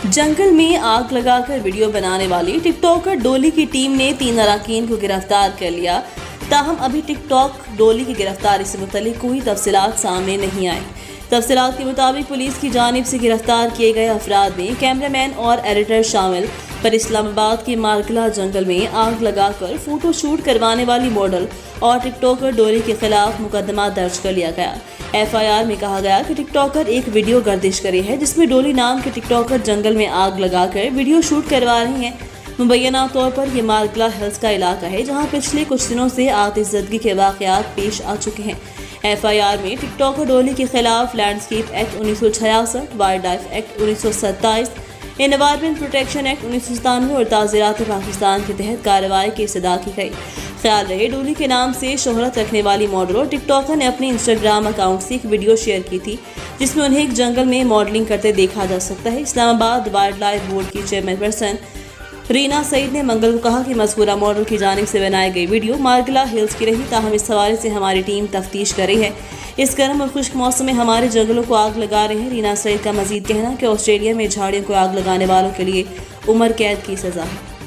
जंगल में आग लगाकर वीडियो बनाने वाली टिकटॉकर डोली की टीम ने 3 अरकान को गिरफ्तार कर लिया। ताहम अभी टिकटॉक डोली की गिरफ्तारी से मुतल्लिक कोई तफसीलात सामने नहीं आई। तफसीलात के मुताबिक पुलिस की जानिब से गिरफ्तार किए गए अफराद में कैमरामैन और एडिटर शामिल, पर इस्लामाबाद के मारकला जंगल में आग लगाकर फोटो शूट करवाने वाली मॉडल और टिकटॉकर डोली के खिलाफ मुकदमा दर्ज कर लिया गया। FIR में कहा गया कि टिकटॉकर एक वीडियो गर्दिश करी है जिसमें डोली नाम के टिकटॉकर जंगल में आग लगाकर वीडियो शूट करवा रही हैं। मुबैना तौर पर यह मारकला हिल्स का इलाका है जहां पिछले कुछ दिनों से आतिशज़दगी के वाक़यात पेश आ चुके हैं। FIR में टिकटॉकर डोली के खिलाफ landscape act 1966, wild life act 1927, environment protection act 1997 और ताज़ीरात पाकिस्तान के तहत कार्रवाई की सदा की गई। ख्याल रहे, डोली के नाम से शोहरत रखने वाली मॉडल और टिकटॉकर ने अपने इंस्टाग्राम अकाउंट से एक वीडियो शेयर की थी जिसमें उन्हें एक जंगल में मॉडलिंग करते देखा जा सकता है। इस्लामाबाद वाइल्ड लाइफ बोर्ड की चेयरपर्सन रीना सईद ने मंगल को कहा कि मज़कूरा मॉडल की जानिब से बनाई गई वीडियो मारकला हिल्स की रही, ताहम इस हवाले से हमारी टीम तफ्तीश कर रही है। इस गर्म और खुश्क मौसम में हमारे जंगलों को आग लगा रहे हैं। रीना सईद का मजीद कहना कि ऑस्ट्रेलिया में झाड़ियों को आग लगाने वालों के लिए उम्र कैद की सज़ा है।